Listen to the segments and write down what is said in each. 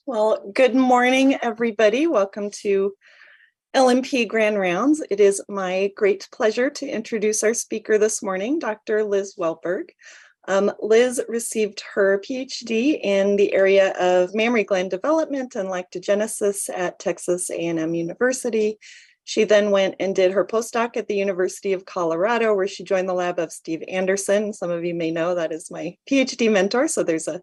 Well, good morning, everybody. Welcome to LMP Grand Rounds. It is my great pleasure to introduce our speaker this morning, Dr. LWellberg. Liz received her PhD in the area of mammary gland development and lactogenesis at Texas A&M University. She then went and did her postdoc at the University of Colorado, where she joined the lab of Steve Anderson. Some of you may know that is my PhD mentor, so there's a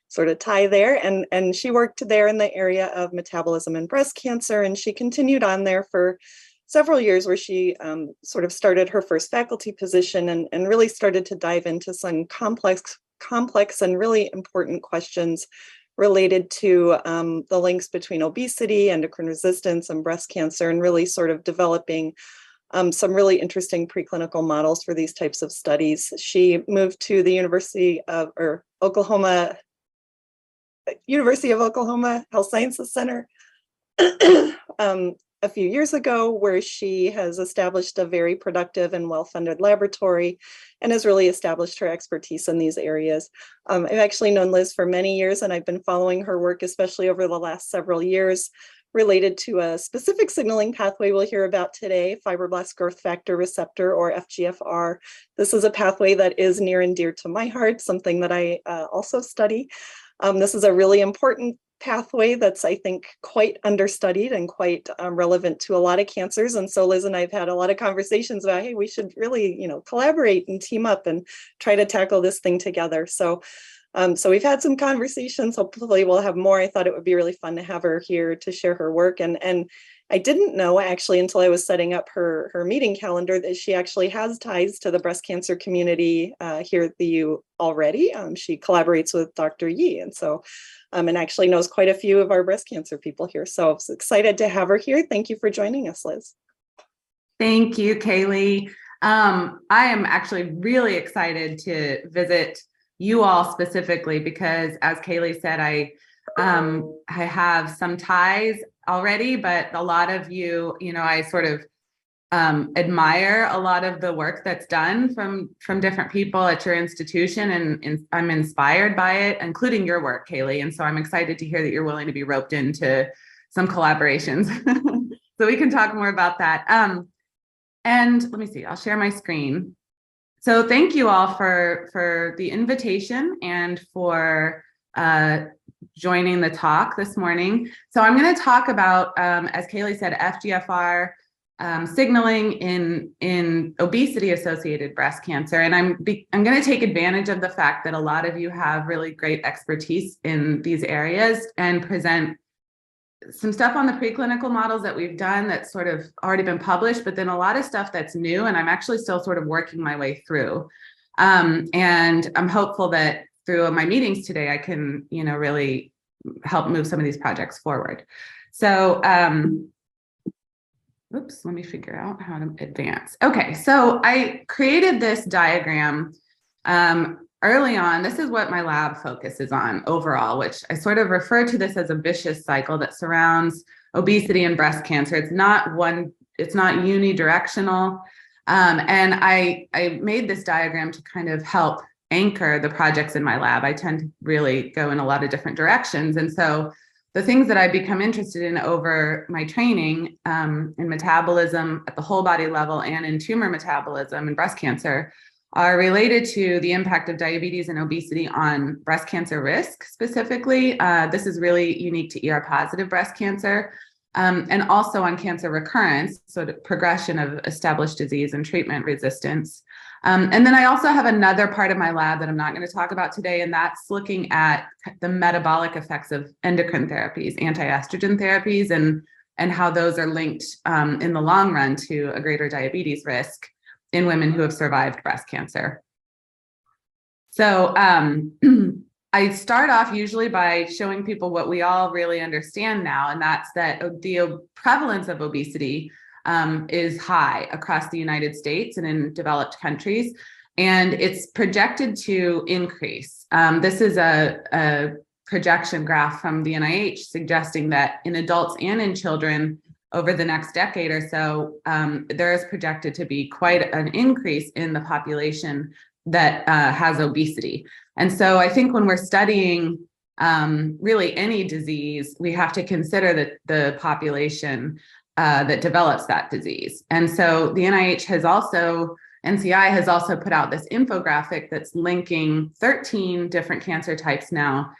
sort of tie there. And she worked there in the area of metabolism and breast cancer, and she continued on there for several years, where she sort of started her first faculty position and really started to dive into some complex and really important questions related to the links between obesity, endocrine resistance, and breast cancer, and really sort of developing some really interesting preclinical models for these types of studies. She moved to the University of Oklahoma Health Sciences Center a few years ago, where she has established a very productive and well-funded laboratory and has really established her expertise in these areas. I've actually known Liz for many years, and I've been following her work, especially over the last several years, related to a specific signaling pathway we'll hear about today, fibroblast growth factor receptor, or FGFR. This is a pathway that is near and dear to my heart, something that I also study. This is a really important pathway that's, I think, quite understudied and quite relevant to a lot of cancers. And so Liz and I have had a lot of conversations about, hey, we should really, collaborate and team up and try to tackle this thing together. So we've had some conversations. Hopefully we'll have more. I thought it would be really fun to have her here to share her work. And I didn't know actually until I was setting up her meeting calendar that she actually has ties to the breast cancer community here at the U already. She collaborates with Dr. Yi, and so and actually knows quite a few of our breast cancer people here. So I was excited to have her here. Thank you for joining us, Liz. Thank you, Kaylee. I am actually really excited to visit you all specifically because, as Kaylee said, I have some ties already, but a lot of you, I sort of admire a lot of the work that's done from different people at your institution, and I'm inspired by it, including your work, Kaylee. And so I'm excited to hear that you're willing to be roped into some collaborations. So we can talk more about that. And let me see, I'll share my screen. So thank you all for the invitation and for joining the talk this morning. So I'm going to talk about, as Kaylee said, FGFR signaling in obesity-associated breast cancer. And I'm going to take advantage of the fact that a lot of you have really great expertise in these areas and present some stuff on the preclinical models that we've done that's sort of already been published, but then a lot of stuff that's new, and I'm actually still sort of working my way through. And I'm hopeful that through my meetings today, I can, really help move some of these projects forward. So, oops, let me figure out how to advance. Okay, so I created this diagram early on. This is what my lab focuses on overall, which I sort of refer to this as a vicious cycle that surrounds obesity and breast cancer. It's not unidirectional. And I made this diagram to kind of help anchor the projects in my lab. I tend to really go in a lot of different directions. And so the things that I become interested in over my training in metabolism at the whole body level and in tumor metabolism and breast cancer are related to the impact of diabetes and obesity on breast cancer risk specifically. This is really unique to ER-positive breast cancer, and also on cancer recurrence, so the progression of established disease and treatment resistance. And then I also have another part of my lab that I'm not going to talk about today, and that's looking at the metabolic effects of endocrine therapies, anti-estrogen therapies, and how those are linked in the long run to a greater diabetes risk in women who have survived breast cancer. So I start off usually by showing people what we all really understand now, and that's that the prevalence of obesity is high across the United States and in developed countries, and it's projected to increase. This is a projection graph from the NIH suggesting that in adults and in children over the next decade or so, there is projected to be quite an increase in the population that has obesity. And so I think when we're studying really any disease, we have to consider the population that develops that disease. And so the NCI has also put out this infographic that's linking 13 different cancer types now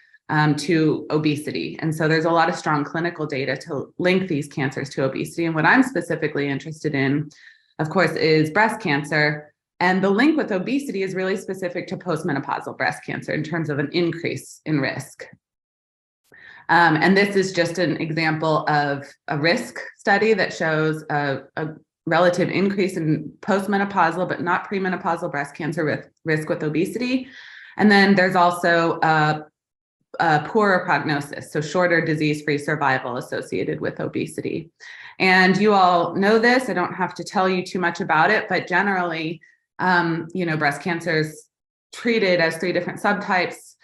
to obesity. And so there's a lot of strong clinical data to link these cancers to obesity. And what I'm specifically interested in, of course, is breast cancer. And the link with obesity is really specific to postmenopausal breast cancer in terms of an increase in risk. And this is just an example of a risk study that shows a relative increase in postmenopausal, but not premenopausal breast cancer risk with obesity. And then there's also a poorer prognosis, so shorter disease-free survival associated with obesity. And you all know this, I don't have to tell you too much about it, but generally, breast cancer is treated as 3 different subtypes,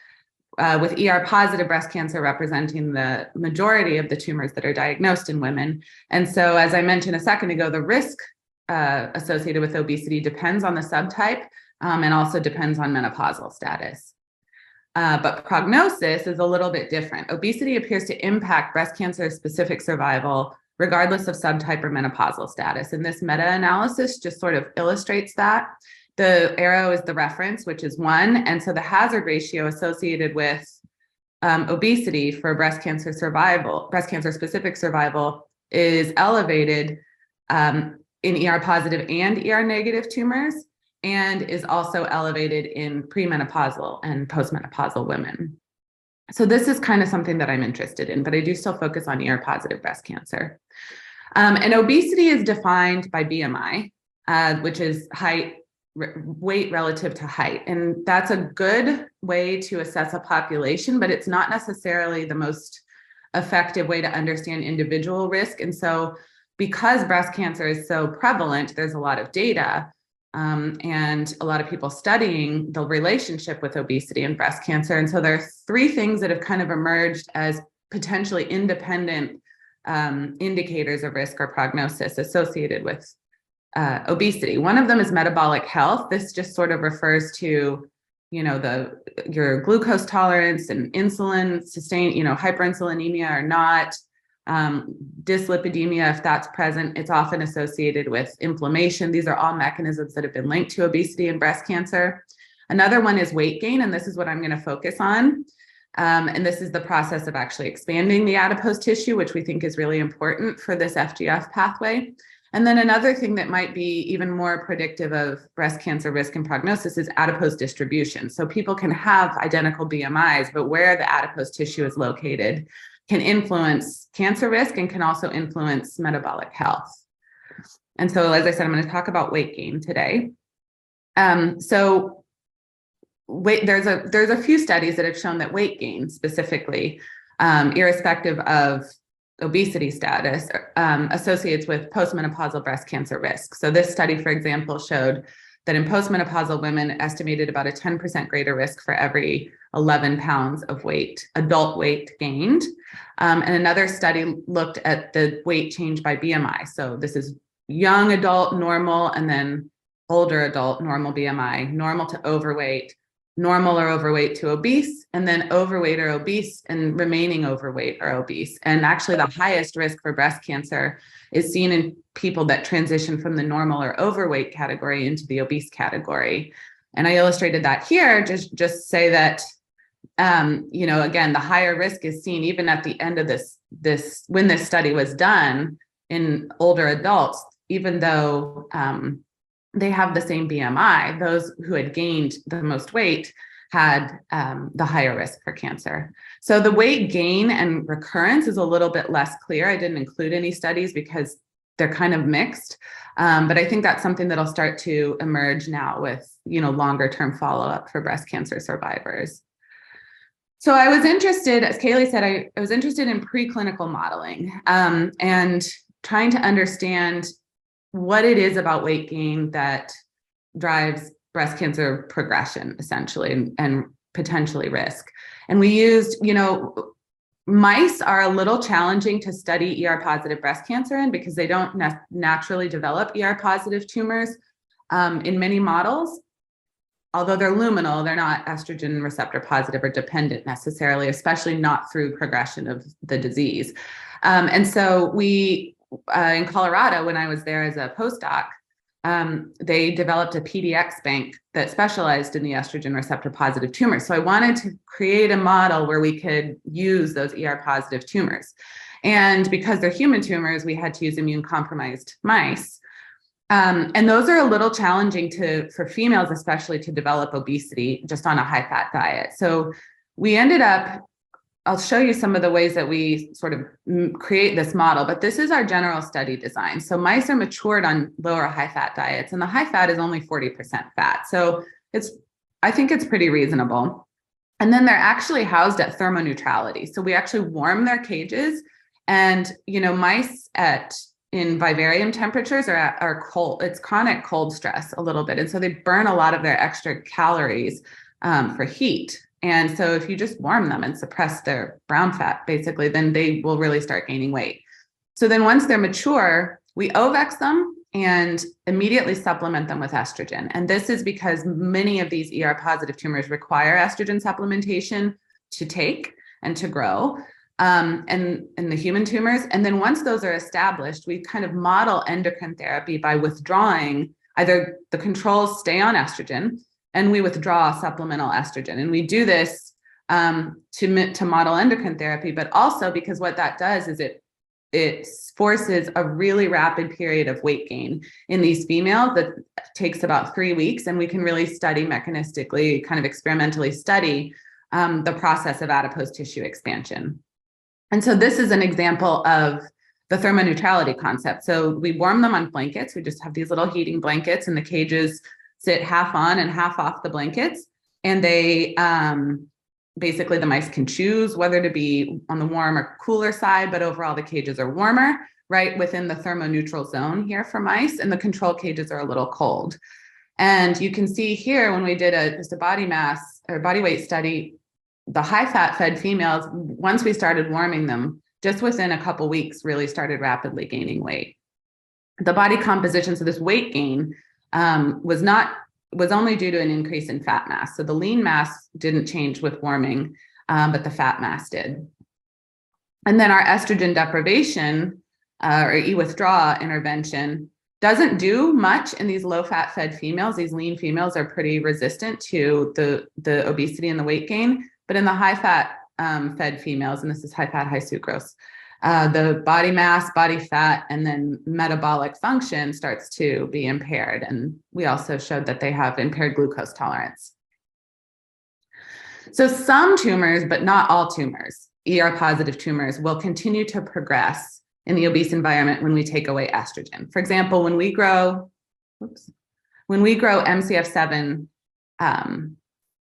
with ER-positive breast cancer representing the majority of the tumors that are diagnosed in women. And so, as I mentioned a second ago, the risk associated with obesity depends on the subtype and also depends on menopausal status. But prognosis is a little bit different. Obesity appears to impact breast cancer-specific survival regardless of subtype or menopausal status. And this meta-analysis just sort of illustrates that. The arrow is the reference, which is 1. And so the hazard ratio associated with obesity for breast cancer specific survival is elevated in ER-positive and ER-negative tumors, and is also elevated in premenopausal and postmenopausal women. So this is kind of something that I'm interested in, but I do still focus on ER-positive breast cancer. And obesity is defined by BMI, which is weight relative to height. And that's a good way to assess a population, but it's not necessarily the most effective way to understand individual risk. And so because breast cancer is so prevalent, there's a lot of data and a lot of people studying the relationship with obesity and breast cancer. And so there are 3 things that have kind of emerged as potentially independent indicators of risk or prognosis associated with obesity. One of them is metabolic health. This just sort of refers to, your glucose tolerance and insulin hyperinsulinemia or not, dyslipidemia, if that's present. It's often associated with inflammation. These are all mechanisms that have been linked to obesity and breast cancer. Another one is weight gain, and this is what I'm going to focus on. And this is the process of actually expanding the adipose tissue, which we think is really important for this FGF pathway. And then another thing that might be even more predictive of breast cancer risk and prognosis is adipose distribution. So people can have identical BMIs, but where the adipose tissue is located can influence cancer risk and can also influence metabolic health. And so, as I said, I'm going to talk about weight gain today. There's a few studies that have shown that weight gain specifically, irrespective of obesity status, associates with postmenopausal breast cancer risk. So this study, for example, showed that in postmenopausal women estimated about a 10% greater risk for every 11 pounds of adult weight gained. And another study looked at the weight change by BMI. So this is young adult, normal, and then older adult, normal BMI, normal to overweight, normal or overweight to obese, and then overweight or obese and remaining overweight or obese. And actually the highest risk for breast cancer is seen in people that transition from the normal or overweight category into the obese category. And I illustrated that here, just say that, again, the higher risk is seen even at the end of this when this study was done in older adults, even though they have the same BMI, those who had gained the most weight had the higher risk for cancer. So the weight gain and recurrence is a little bit less clear. I didn't include any studies because they're kind of mixed, but I think that's something that'll start to emerge now with, longer term follow-up for breast cancer survivors. So I was interested, as Kaylee said, I was interested in preclinical modeling and trying to understand what it is about weight gain that drives breast cancer progression, essentially, and potentially risk. And we used, mice are a little challenging to study ER-positive breast cancer in because they don't naturally develop ER-positive tumors in many models. although they're luminal, they're not estrogen receptor positive or dependent necessarily, especially not through progression of the disease. And so we, in Colorado, when I was there as a postdoc, they developed a PDX bank that specialized in the estrogen receptor positive tumors. So I wanted to create a model where we could use those ER positive tumors. And because they're human tumors, we had to use immune compromised mice. And those are a little challenging for females, especially to develop obesity just on a high fat diet. So we ended up, I'll show you some of the ways that we sort of create this model, but this is our general study design. So mice are matured on lower high fat diets, and the high fat is only 40% fat. So I think it's pretty reasonable. And then they're actually housed at thermoneutrality. So we actually warm their cages, and, mice in vivarium temperatures are cold. It's chronic cold stress a little bit. And so they burn a lot of their extra calories for heat. And so if you just warm them and suppress their brown fat, basically, then they will really start gaining weight. So then once they're mature, we ovex them and immediately supplement them with estrogen. And this is because many of these ER positive tumors require estrogen supplementation to take and to grow. And the human tumors. And then once those are established, we kind of model endocrine therapy by withdrawing, either the controls stay on estrogen and we withdraw supplemental estrogen. And we do this to model endocrine therapy, but also because what that does is it forces a really rapid period of weight gain in these females that takes about 3 weeks. And we can really study mechanistically, kind of experimentally study the process of adipose tissue expansion. And so this is an example of the thermoneutrality concept. So we warm them on blankets. We just have these little heating blankets, and the cages sit half on and half off the blankets. And they basically, the mice can choose whether to be on the warm or cooler side, but overall the cages are warmer, right within the thermoneutral zone here for mice, and the control cages are a little cold. And you can see here when we did just a body mass or body weight study, the high fat fed females, once we started warming them, just within a couple weeks, really started rapidly gaining weight. The body composition, so this weight gain was only due to an increase in fat mass. So the lean mass didn't change with warming, but the fat mass did. And then our estrogen deprivation or e-withdraw intervention doesn't do much in these low fat fed females. These lean females are pretty resistant to the obesity and the weight gain. But in the high fat fed females, and this is high fat, high sucrose, the body mass, body fat, and then metabolic function starts to be impaired. And we also showed that they have impaired glucose tolerance. So some tumors, but not all tumors, ER positive tumors, will continue to progress in the obese environment when we take away estrogen. For example, when we grow MCF7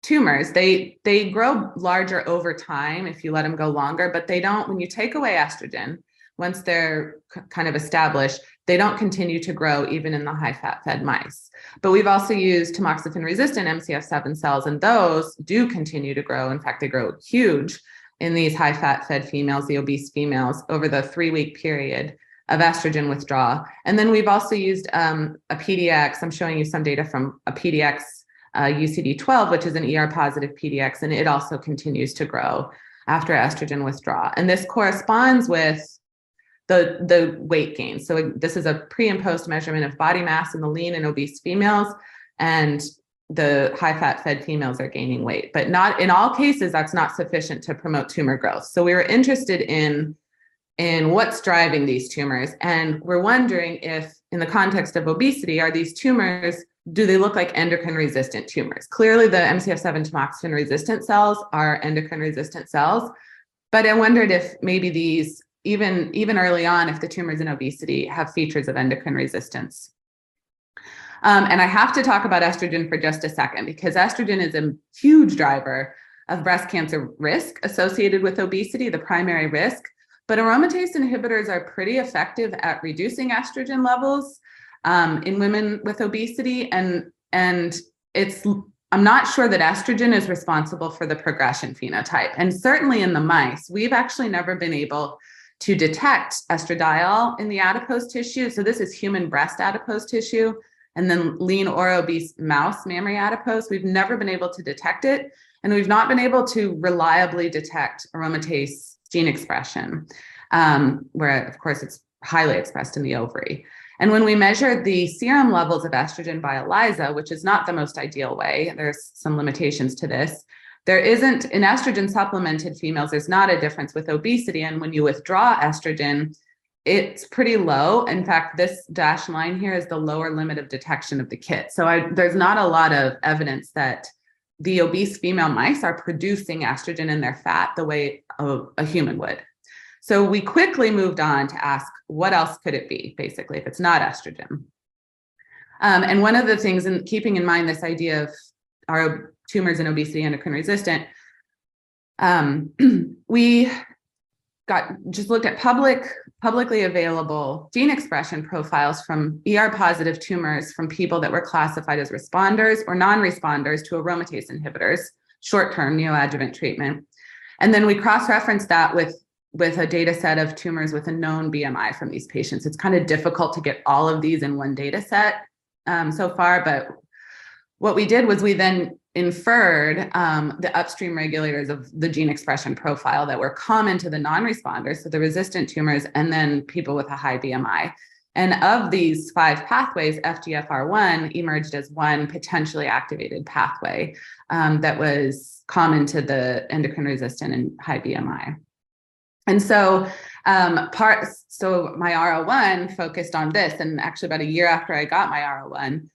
tumors, they grow larger over time if you let them go longer, but they don't, when you take away estrogen, once they're kind of established, they don't continue to grow even in the high fat fed mice. But we've also used tamoxifen resistant MCF7 cells, and those do continue to grow. In fact, they grow huge in these high fat fed females, the obese females, over the 3-week period of estrogen withdrawal. And then we've also used a PDX. I'm showing you some data from a PDX UCD12, which is an ER positive PDX, and it also continues to grow after estrogen withdrawal. And this corresponds with the weight gain. So this is a pre and post measurement of body mass in the lean and obese females, and the high fat fed females are gaining weight, but not in all cases, that's not sufficient to promote tumor growth. So we were interested in what's driving these tumors. And we're wondering if in the context of obesity, are these tumors, do they look like endocrine resistant tumors? Clearly the MCF7 tamoxifen resistant cells are endocrine resistant cells, but I wondered if maybe these, even early on, if the tumors in obesity have features of endocrine resistance. And I have to talk about estrogen for just a second, because estrogen is a huge driver of breast cancer risk associated with obesity, the primary risk. But aromatase inhibitors are pretty effective at reducing estrogen levels in women with obesity. And I'm not sure that estrogen is responsible for the progression phenotype. And certainly in the mice, we've actually never been able to detect estradiol in the adipose tissue. So this is human breast adipose tissue. And then lean or obese mouse mammary adipose, we've never been able to detect it. And we've not been able to reliably detect aromatase gene expression, where of course it's highly expressed in the ovary. And when we measured the serum levels of estrogen by ELISA, which is not the most ideal way, there's some limitations to this. There isn't, in estrogen supplemented females, there's not a difference with obesity. And when you withdraw estrogen, it's pretty low. In fact, this dashed line here is the lower limit of detection of the kit. So there's not a lot of evidence that the obese female mice are producing estrogen in their fat the way a human would. So we quickly moved on to ask, what else could it be, basically, if it's not estrogen? And one of the things, in keeping in mind this idea of our tumors and obesity endocrine resistant, we just looked at publicly available gene expression profiles from ER-positive tumors from people that were classified as responders or non-responders to aromatase inhibitors, short-term neoadjuvant treatment. And then we cross-referenced that with a data set of tumors with a known BMI from these patients. It's kind of difficult to get all of these in one data set so far, but what we did was we then inferred the upstream regulators of the gene expression profile that were common to the non-responders, so the resistant tumors, and then people with a high BMI. And of these 5 pathways, FGFR1 emerged as one potentially activated pathway that was common to the endocrine resistant and high BMI. And so my R01 focused on this, and actually about a year after I got my R01,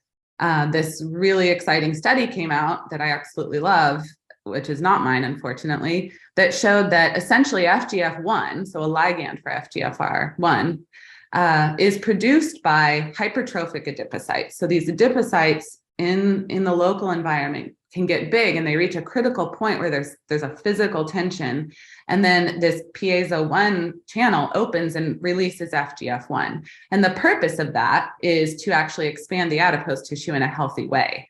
this really exciting study came out that I absolutely love, which is not mine, unfortunately, that showed that essentially FGF1, so a ligand for FGFR1, is produced by hypertrophic adipocytes. So these adipocytes in the local environment can get big, and they reach a critical point where there's a physical tension, and then this piezo-1 channel opens and releases FGF1. And the purpose of that is to actually expand the adipose tissue in a healthy way.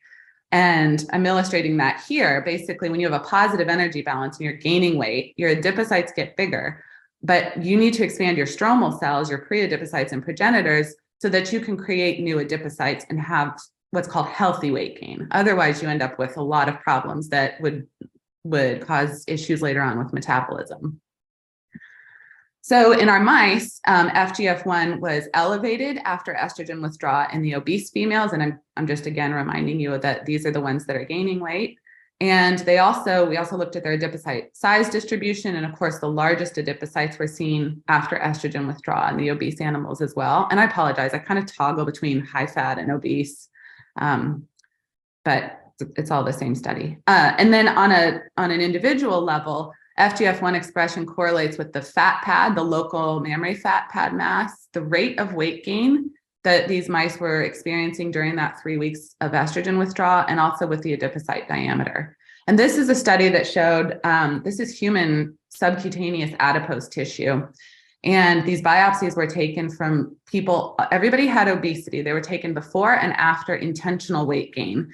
And I'm illustrating that here. Basically, when you have a positive energy balance and you're gaining weight, your adipocytes get bigger, but you need to expand your stromal cells, your pre-adipocytes and progenitors, so that you can create new adipocytes and have what's called healthy weight gain. Otherwise, you end up with a lot of problems that would cause issues later on with metabolism. So in our mice, FGF1 was elevated after estrogen withdrawal in the obese females. And I'm just again reminding you that these are the ones that are gaining weight. And we also looked at their adipocyte size distribution. And of course, the largest adipocytes were seen after estrogen withdrawal in the obese animals as well. And I apologize, I kind of toggle between high fat and obese. But it's all the same study. And then on an individual level, FGF1 expression correlates with the fat pad, the local mammary fat pad mass, the rate of weight gain that these mice were experiencing during that 3 weeks of estrogen withdrawal, and also with the adipocyte diameter. And this is a study that showed, this is human subcutaneous adipose tissue. And these biopsies were taken from people, everybody had obesity. They were taken before and after intentional weight gain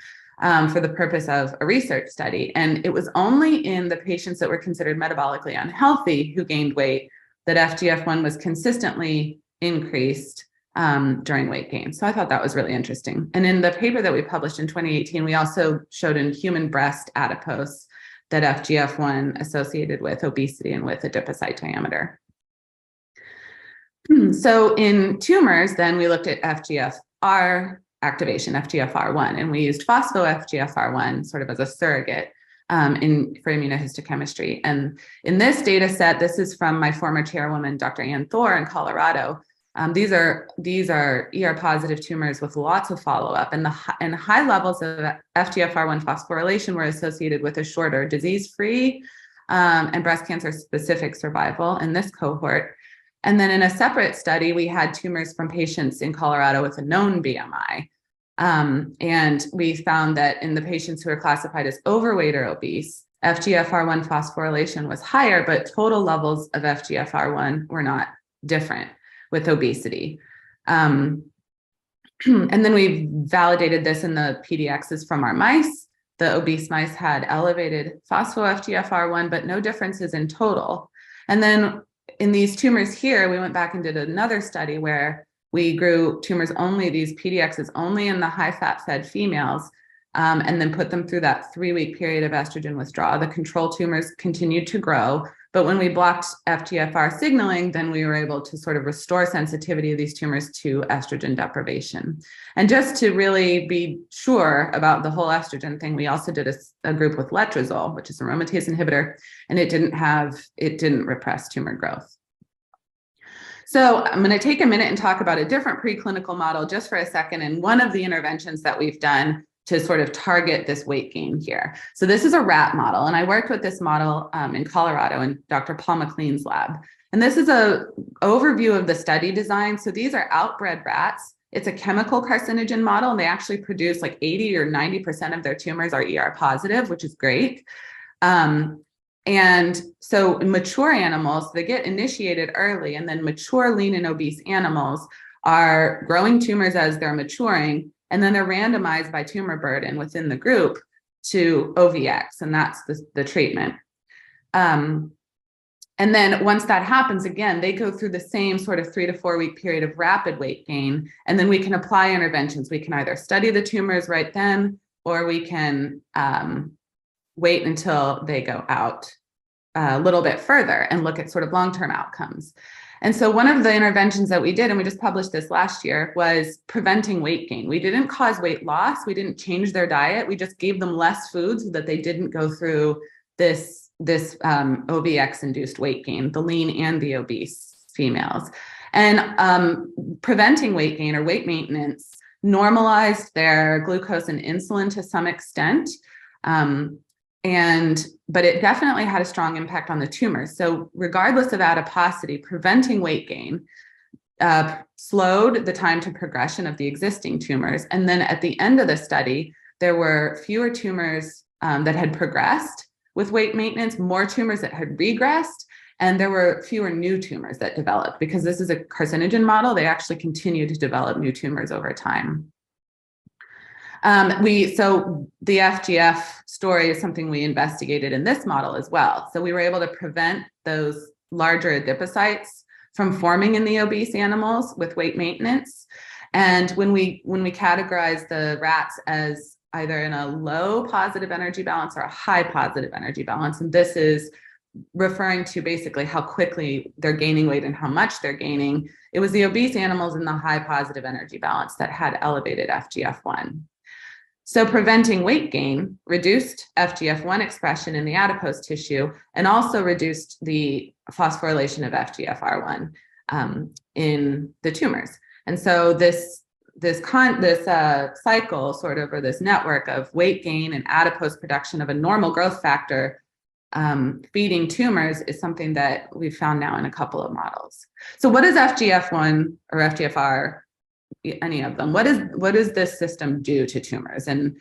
for the purpose of a research study. And it was only in the patients that were considered metabolically unhealthy who gained weight that FGF1 was consistently increased during weight gain. So I thought that was really interesting. And in the paper that we published in 2018, we also showed in human breast adipose that FGF1 associated with obesity and with adipocyte diameter. So in tumors, then we looked at FGFR activation, FGFR1, and we used phospho-FGFR1 sort of as a surrogate for immunohistochemistry. And in this data set, this is from my former chairwoman, Dr. Ann Thor in Colorado. These are ER-positive tumors with lots of follow-up, and high levels of FGFR1 phosphorylation were associated with a shorter disease-free and breast cancer-specific survival in this cohort. And then in a separate study, we had tumors from patients in Colorado with a known BMI. And we found that in the patients who are classified as overweight or obese, FGFR1 phosphorylation was higher, but total levels of FGFR1 were not different with obesity. And then we validated this in the PDXs from our mice. The obese mice had elevated phospho-FGFR1, but no differences in total. And then in these tumors here, we went back and did another study where we grew tumors only, these PDXs only in the high fat fed females, and then put them through that 3-week period of estrogen withdrawal. The control tumors continued to grow. But when we blocked FGFR signaling, then we were able to sort of restore sensitivity of these tumors to estrogen deprivation. And just to really be sure about the whole estrogen thing, we also did a group with letrozole, which is a aromatase inhibitor, and it didn't repress tumor growth. So I'm going to take a minute and talk about a different preclinical model just for a second, and one of the interventions that we've done to sort of target this weight gain here. So this is a rat model, and I worked with this model in Colorado in Dr. Paul McLean's lab. And this is an overview of the study design. So these are outbred rats. It's a chemical carcinogen model, and they actually produce like 80 or 90% of their tumors are ER positive, which is great. And so in mature animals, they get initiated early, and then mature lean and obese animals are growing tumors as they're maturing, and then they're randomized by tumor burden within the group to OVX, and that's the treatment. And then once that happens, again, they go through the same sort of 3 to 4 week period of rapid weight gain, and then we can apply interventions. We can either study the tumors right then, or we can wait until they go out a little bit further and look at sort of long-term outcomes. And so one of the interventions that we did, and we just published this last year, was preventing weight gain. We didn't cause weight loss. We didn't change their diet. We just gave them less food so that they didn't go through this OVX-induced weight gain, the lean and the obese females. And preventing weight gain or weight maintenance normalized their glucose and insulin to some extent. But it definitely had a strong impact on the tumors. So regardless of adiposity, preventing weight gain slowed the time to progression of the existing tumors. And then at the end of the study, there were fewer tumors that had progressed with weight maintenance, more tumors that had regressed, and there were fewer new tumors that developed. Because this is a carcinogen model, they actually continue to develop new tumors over time. So the FGF story is something we investigated in this model as well. So we were able to prevent those larger adipocytes from forming in the obese animals with weight maintenance. And when we categorize the rats as either in a low positive energy balance or a high positive energy balance, and this is referring to basically how quickly they're gaining weight and how much they're gaining, it was the obese animals in the high positive energy balance that had elevated FGF1. So preventing weight gain reduced FGF1 expression in the adipose tissue and also reduced the phosphorylation of FGFR1 in the tumors. And so this cycle sort of, or this network of weight gain and adipose production of a normal growth factor feeding tumors is something that we've found now in a couple of models. So what is FGF1 or FGFR? Any of them? What does this system do to tumors? And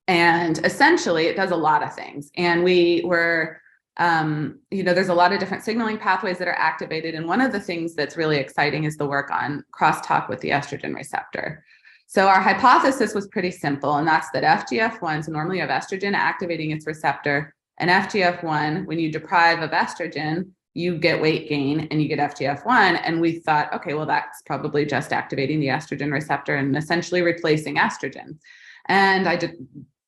essentially it does a lot of things. And we were, there's a lot of different signaling pathways that are activated. And one of the things that's really exciting is the work on crosstalk with the estrogen receptor. So our hypothesis was pretty simple, and that's that FGF1, so normally you have estrogen activating its receptor, and FGF1, when you deprive of estrogen, you get weight gain and you get FGF1. And we thought, okay, well, that's probably just activating the estrogen receptor and essentially replacing estrogen. And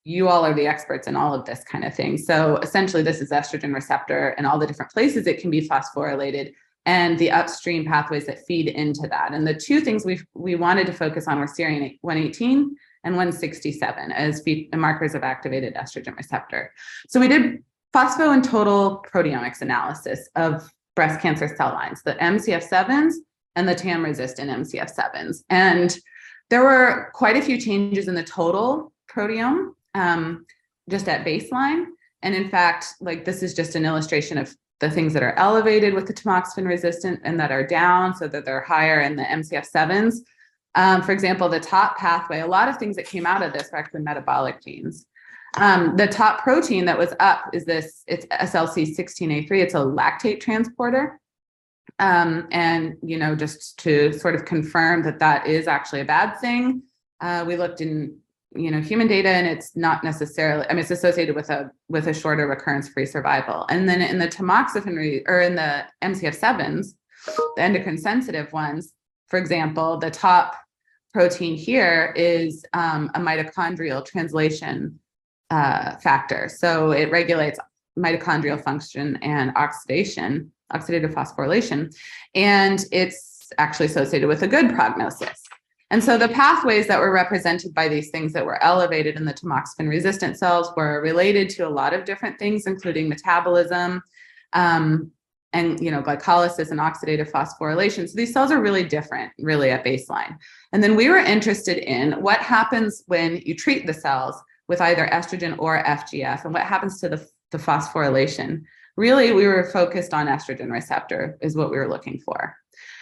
you all are the experts in all of this kind of thing. So essentially this is estrogen receptor and all the different places it can be phosphorylated and the upstream pathways that feed into that. And the two things we wanted to focus on were serine 118 and 167 as markers of activated estrogen receptor. So we did phospho and total proteomics analysis of breast cancer cell lines, the MCF7s and the TAM-resistant MCF7s. And there were quite a few changes in the total proteome just at baseline. And in fact, like this is just an illustration of the things that are elevated with the tamoxifen resistant and that are down so that they're higher in the MCF7s. For example, the top pathway, a lot of things that came out of this were actually metabolic genes. The top protein that was up is it's SLC16A3. It's a lactate transporter. And, just to sort of confirm that is actually a bad thing, we looked in, human data, and it's not necessarily, it's associated with a shorter recurrence-free survival. And then in the tamoxifen, or in the MCF7s, The endocrine sensitive ones, for example, the top protein here is a mitochondrial translation factor. So it regulates mitochondrial function and oxidative phosphorylation, and it's actually associated with a good prognosis. And so the pathways that were represented by these things that were elevated in the tamoxifen-resistant cells were related to a lot of different things, including metabolism, and glycolysis and oxidative phosphorylation. So these cells are really different, really at baseline. And then we were interested in what happens when you treat the cells with either estrogen or FGF, and what happens to the phosphorylation. Really, we were focused on estrogen receptor is what we were looking for.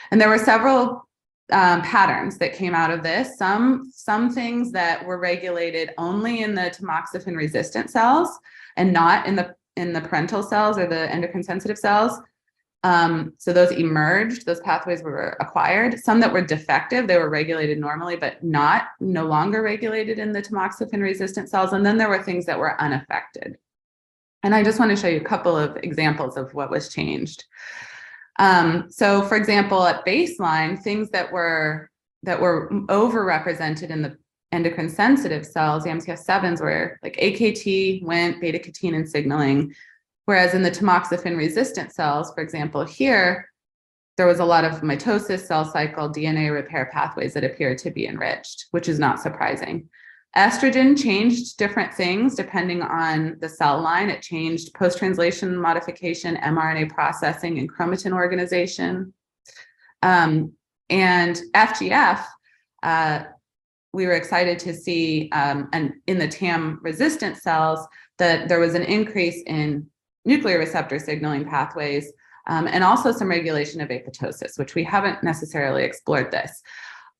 And there were several patterns that came out of this. Some things that were regulated only in the tamoxifen-resistant cells and not in the parental cells or the endocrine sensitive cells. So those emerged, those pathways were acquired. Some that were defective, they were regulated normally, but no longer regulated in the tamoxifen-resistant cells. And then there were things that were unaffected. And I just want to show you a couple of examples of what was changed. So for example, at baseline, things that were overrepresented in the endocrine sensitive cells, the MCF7s, were like AKT, Wnt, beta-catenin signaling. Whereas in the tamoxifen-resistant cells, for example, here, there was a lot of mitosis, cell cycle, DNA repair pathways that appeared to be enriched, which is not surprising. Estrogen changed different things depending on the cell line. It changed post-translation modification, mRNA processing, and chromatin organization. And FGF, we were excited to see, and in the TAM-resistant cells, that there was an increase in nuclear receptor signaling pathways, and also some regulation of apoptosis, which we haven't necessarily explored this.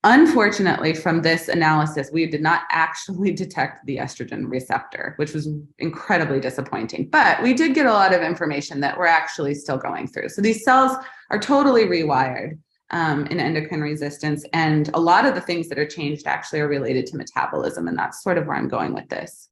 Unfortunately, from this analysis, we did not actually detect the estrogen receptor, which was incredibly disappointing. But we did get a lot of information that we're actually still going through. So these cells are totally rewired in endocrine resistance, and a lot of the things that are changed actually are related to metabolism, and that's sort of where I'm going with this.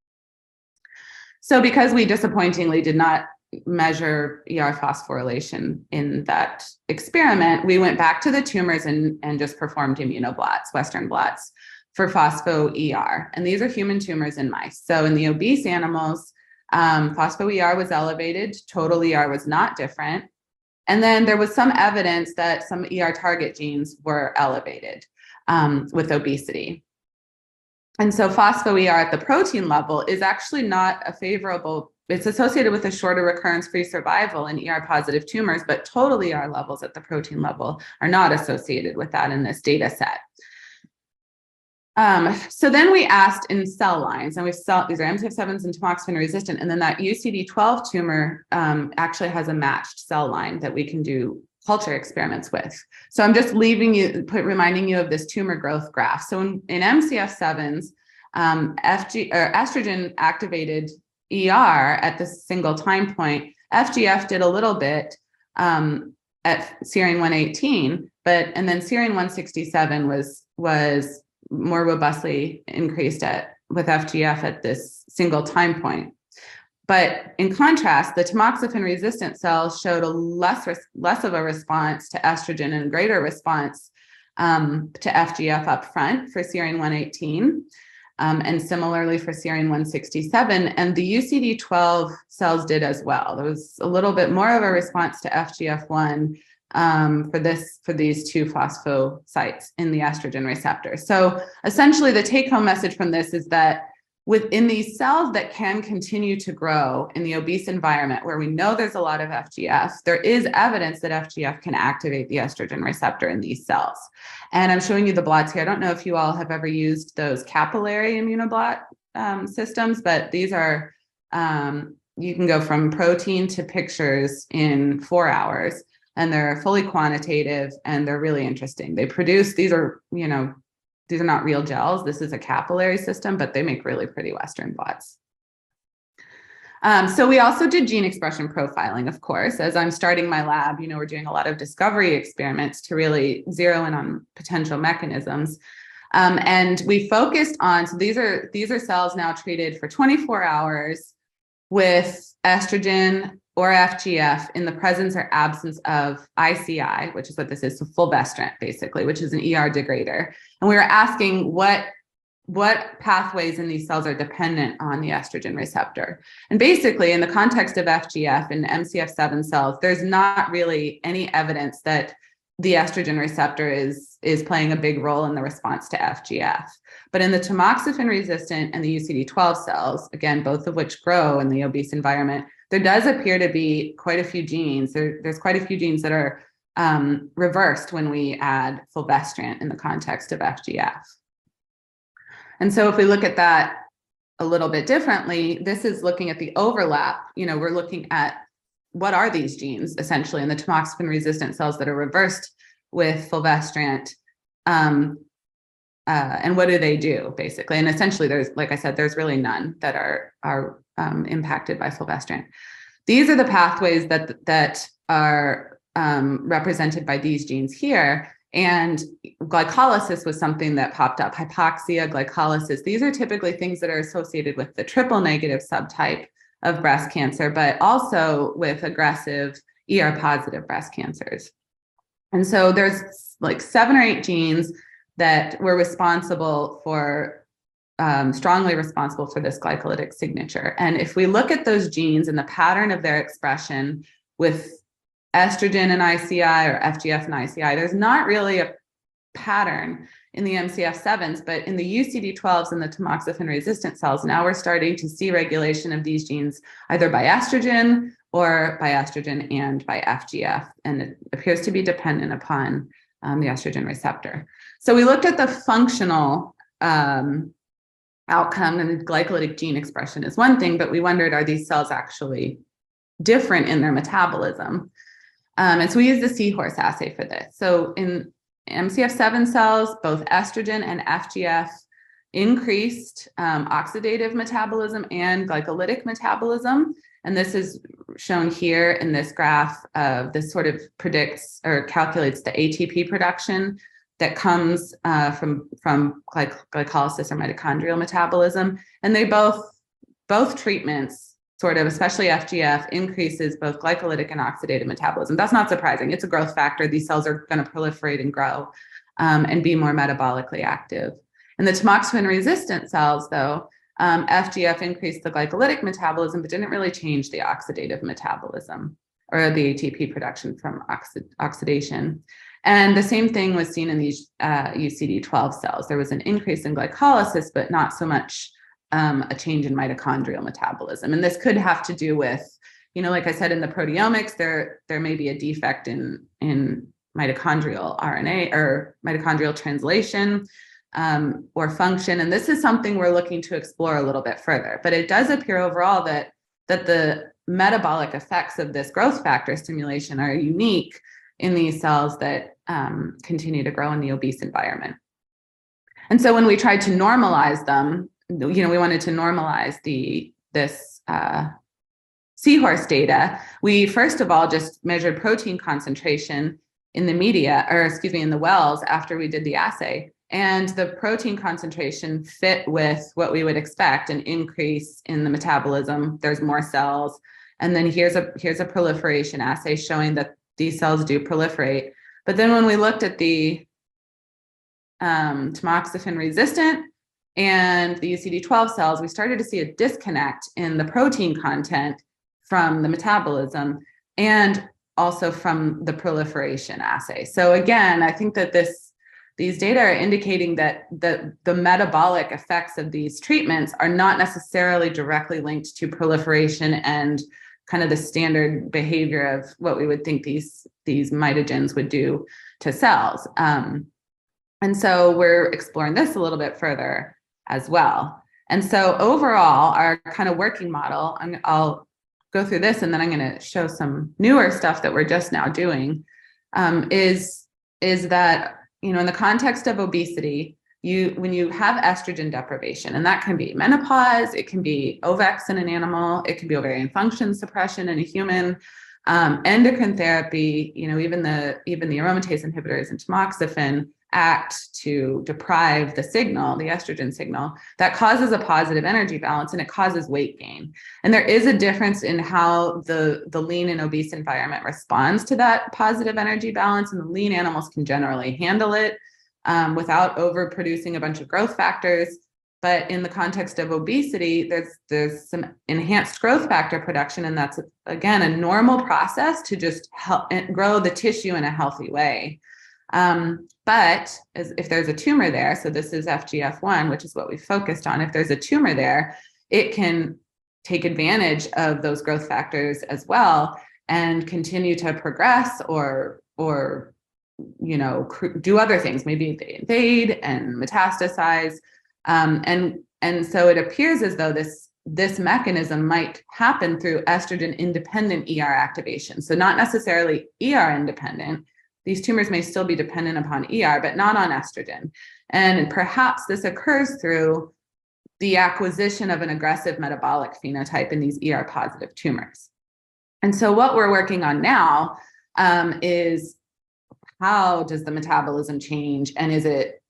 So because we disappointingly did not measure ER phosphorylation in that experiment, we went back to the tumors and just performed immunoblots, Western blots, for phospho-ER. And these are human tumors in mice. So in the obese animals, phospho-ER was elevated, total ER was not different. And then there was some evidence that some ER target genes were elevated with obesity. And so phospho-ER at the protein level is actually not a favorable. It's associated with a shorter recurrence-free survival in ER-positive tumors, but total ER levels at the protein level are not associated with that in this data set. So then we asked in cell lines, and we saw these are MCF7s and tamoxifen resistant, and then that UCD12 tumor actually has a matched cell line that we can do culture experiments with. So I'm just reminding you of this tumor growth graph. So in MCF7s, estrogen activated ER at the single time point. FGF did a little bit at serine 118, and then serine 167 was more robustly increased with FGF at this single time point. But in contrast, the tamoxifen-resistant cells showed a less of a response to estrogen and a greater response to FGF up front for serine 118, and similarly for serine 167. And the UCD12 cells did as well. There was a little bit more of a response to FGF1 for these two phospho sites in the estrogen receptor. So essentially, the take-home message from this is that within these cells that can continue to grow in the obese environment where we know there's a lot of FGF, there is evidence that FGF can activate the estrogen receptor in these cells. And I'm showing you the blots here. I don't know if you all have ever used those capillary immunoblot systems, but these are, you can go from protein to pictures in 4 hours, and they're fully quantitative and they're really interesting. They produce, these are not real gels. This is a capillary system, but they make really pretty Western blots. So we also did gene expression profiling, of course. As I'm starting my lab, we're doing a lot of discovery experiments to really zero in on potential mechanisms. And we focused on, so these are cells now treated for 24 hours with estrogen or FGF in the presence or absence of ICI, which is what this is, so fulvestrant, basically, which is an ER degrader. And we were asking what pathways in these cells are dependent on the estrogen receptor. And basically, in the context of FGF and MCF7 cells, there's not really any evidence that the estrogen receptor is playing a big role in the response to FGF. But in the tamoxifen-resistant and the UCD12 cells, again, both of which grow in the obese environment, there does appear to be quite a few genes. There's quite a few genes that are reversed when we add fulvestrant in the context of FGF. And so if we look at that a little bit differently, this is looking at the overlap. We're looking at what are these genes essentially in the tamoxifen-resistant cells that are reversed with fulvestrant, and what do they do basically? And essentially, like I said, there's really none that are impacted by fulvestrant. These are the pathways that are represented by these genes here. And glycolysis was something that popped up. Hypoxia, glycolysis. These are typically things that are associated with the triple negative subtype of breast cancer, but also with aggressive ER-positive breast cancers. And so there's like 7 or 8 genes that were responsible for, strongly responsible for this glycolytic signature. And if we look at those genes and the pattern of their expression with estrogen and ICI or FGF and ICI, there's not really a pattern in the MCF7s, but in the UCD12s and the tamoxifen-resistant cells, now we're starting to see regulation of these genes either by estrogen or by estrogen and by FGF, and it appears to be dependent upon the estrogen receptor. So we looked at the functional outcome, and the glycolytic gene expression is one thing, but we wondered, are these cells actually different in their metabolism? And so we used the seahorse assay for this. So in MCF7 cells, both estrogen and FGF increased oxidative metabolism and glycolytic metabolism. And this is shown here in this graph. This sort of predicts or calculates the ATP production that comes from glycolysis or mitochondrial metabolism. And they both treatments, sort of, especially FGF, increases both glycolytic and oxidative metabolism. That's not surprising. It's a growth factor. These cells are going to proliferate and grow and be more metabolically active. In the tamoxifen-resistant cells, though, FGF increased the glycolytic metabolism, but didn't really change the oxidative metabolism or the ATP production from oxidation. And the same thing was seen in these UCD12 cells. There was an increase in glycolysis, but not so much a change in mitochondrial metabolism. And this could have to do with, like I said, in the proteomics, there may be a defect in mitochondrial RNA or mitochondrial translation or function. And this is something we're looking to explore a little bit further. But it does appear overall that the metabolic effects of this growth factor stimulation are unique in these cells that continue to grow in the obese environment. And so when we tried to normalize them, we wanted to normalize this seahorse data. We first of all just measured protein concentration in the media, in the wells after we did the assay. And the protein concentration fit with what we would expect, an increase in the metabolism. There's more cells. And then here's a proliferation assay showing that these cells do proliferate. But then when we looked at the tamoxifen-resistant and the UCD12 cells, we started to see a disconnect in the protein content from the metabolism and also from the proliferation assay. So again, I think that these data are indicating that the metabolic effects of these treatments are not necessarily directly linked to proliferation and kind of the standard behavior of what we would think these mitogens would do to cells. And so we're exploring this a little bit further as well. And so overall, our kind of working model, I'll go through this and then I'm going to show some newer stuff that we're just now doing, is that, in the context of obesity, when you have estrogen deprivation, and that can be menopause, it can be OVEX in an animal, it can be ovarian function suppression in a human, endocrine therapy, even the aromatase inhibitors and tamoxifen act to deprive the signal, the estrogen signal, that causes a positive energy balance and it causes weight gain. And there is a difference in how the lean and obese environment responds to that positive energy balance. And the lean animals can generally handle it without overproducing a bunch of growth factors. But in the context of obesity, there's some enhanced growth factor production, and that's, again, a normal process to just help grow the tissue in a healthy way. But if there's a tumor there, so this is FGF1, which is what we focused on, if there's a tumor there, it can take advantage of those growth factors as well and continue to progress or do other things. Maybe they invade and metastasize. And so it appears as though this mechanism might happen through estrogen independent ER activation. So not necessarily ER independent. These tumors may still be dependent upon ER, but not on estrogen. And perhaps this occurs through the acquisition of an aggressive metabolic phenotype in these ER positive tumors. And so what we're working on now is, how does the metabolism change? And is it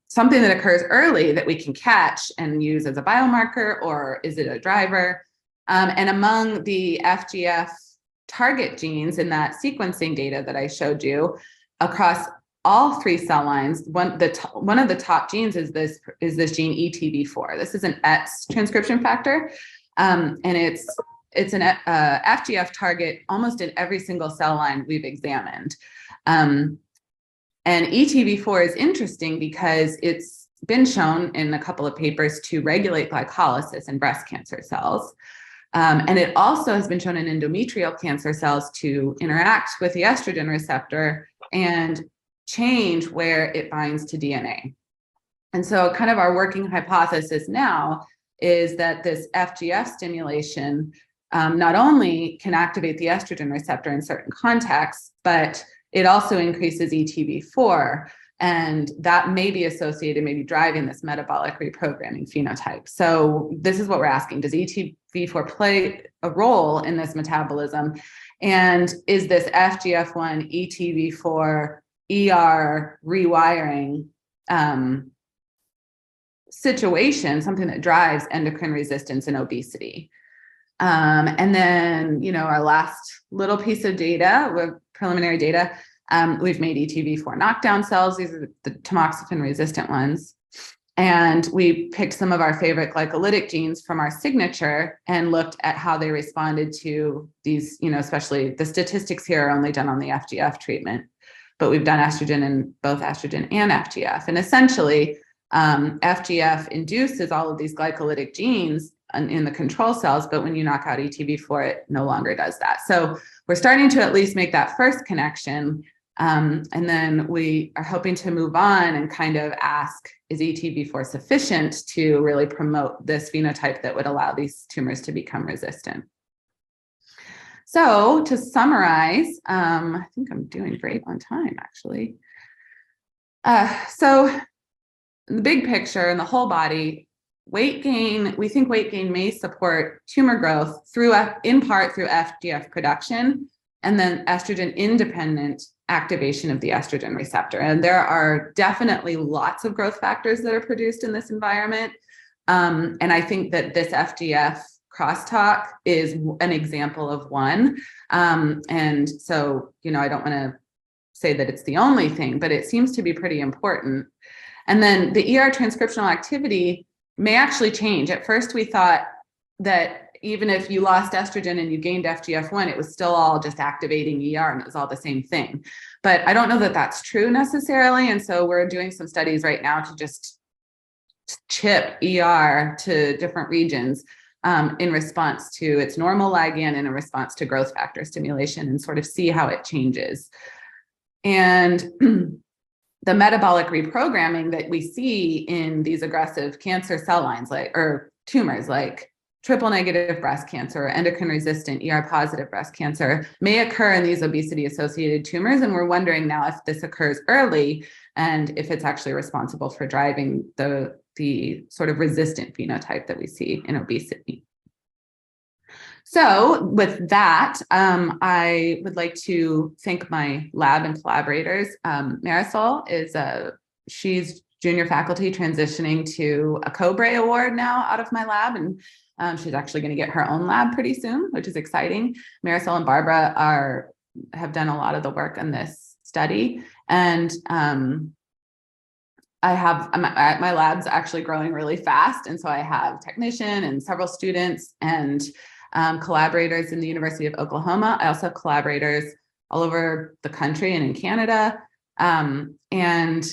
something that occurs early that we can catch and use as a biomarker, or is it a driver? And among the FGF target genes in that sequencing data that I showed you across all 3 cell lines, one of the top genes is this gene ETB4. This is an ETS transcription factor, and it's an FGF target almost in every single cell line we've examined. And ETB4 is interesting because it's been shown in a couple of papers to regulate glycolysis in breast cancer cells. And it also has been shown in endometrial cancer cells to interact with the estrogen receptor and change where it binds to DNA. And so kind of our working hypothesis now is that this FGF stimulation not only can activate the estrogen receptor in certain contexts, but it also increases ETB4, and that may be associated, maybe driving this metabolic reprogramming phenotype. So this is what we're asking. Does ETB4 play a role in this metabolism? And is this FGF1 ETB4 ER rewiring situation something that drives endocrine resistance and obesity? And then, our last little piece of data, with preliminary data, we've made ETB4 knockdown cells. These are the tamoxifen resistant ones. And we picked some of our favorite glycolytic genes from our signature and looked at how they responded to these, especially the statistics here are only done on the FGF treatment, but we've done estrogen in both estrogen and FGF. And essentially, FGF induces all of these glycolytic genes in the control cells, but when you knock out ETB4, it no longer does that. So we're starting to at least make that first connection. And then we are hoping to move on and kind of ask, is ETB4 sufficient to really promote this phenotype that would allow these tumors to become resistant? So to summarize, I think I'm doing great on time, actually. So the big picture in the whole body, weight gain, we think weight gain may support tumor growth in part through FGF production, and then estrogen independent activation of the estrogen receptor. And there are definitely lots of growth factors that are produced in this environment. And I think that this FGF crosstalk is an example of one. And so, I don't want to say that it's the only thing, but it seems to be pretty important. And then the ER transcriptional activity may actually change. At first, we thought that even if you lost estrogen and you gained FGF1, it was still all just activating ER and it was all the same thing. But I don't know that that's true necessarily. And so we're doing some studies right now to just chip ER to different regions in response to its normal ligand and in response to growth factor stimulation, and sort of see how it changes. And the metabolic reprogramming that we see in these aggressive cancer cell lines, or tumors like triple negative breast cancer or endocrine resistant ER positive breast cancer, may occur in these obesity associated tumors. And we're wondering now if this occurs early and if it's actually responsible for driving the sort of resistant phenotype that we see in obesity. So with that, I would like to thank my lab and collaborators. Marisol she's junior faculty transitioning to a Cobre Award now out of my lab, and she's actually going to get her own lab pretty soon, which is exciting. Marisol and Barbara have done a lot of the work on this study, and I have my lab's actually growing really fast, and so I have technician and several students and collaborators in the University of Oklahoma. I also have collaborators all over the country and in Canada, and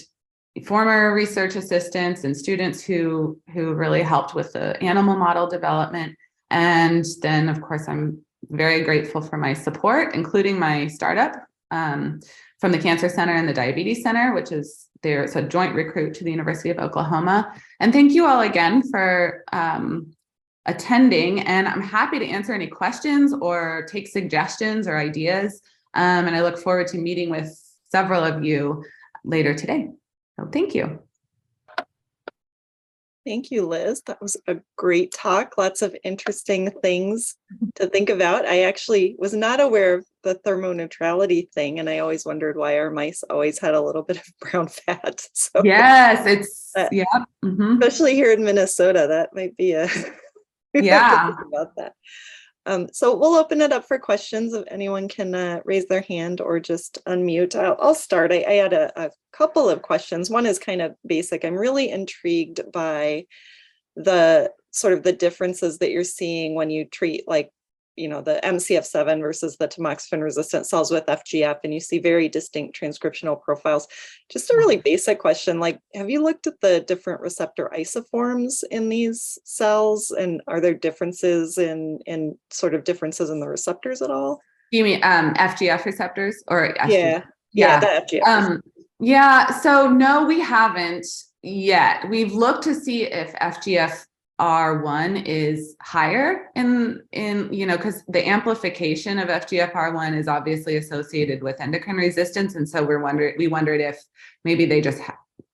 former research assistants and students who really helped with the animal model development. And then, of course, I'm very grateful for my support, including my startup from the Cancer Center and the Diabetes Center, which is there's a joint recruit to the University of Oklahoma. And thank you all again for attending. And I'm happy to answer any questions or take suggestions or ideas. And I look forward to meeting with several of you later today. So thank you. Thank you, Liz. That was a great talk. Lots of interesting things to think about. I actually was not aware of the thermoneutrality thing, and I always wondered why our mice always had a little bit of brown fat. So yes, it's especially here in Minnesota, that might be a yeah about that. So we'll open it up for questions if anyone can raise their hand or just unmute. I'll start. I had a couple of questions. One is kind of basic. I'm really intrigued by the sort of the differences that you're seeing when you treat, like, you know, the MCF7 versus the tamoxifen resistant cells with FGF, and you see very distinct transcriptional profiles. Just a really basic question, like, have you looked at the different receptor isoforms in these cells, and are there differences in sort of differences in the receptors at all? You mean FGF receptors or estrogen? Yeah, the FGF. Yeah, so no, we haven't yet. We've looked to see if FGFR1 is higher in you know, because the amplification of FGFR1 is obviously associated with endocrine resistance, and so we wondered if maybe they just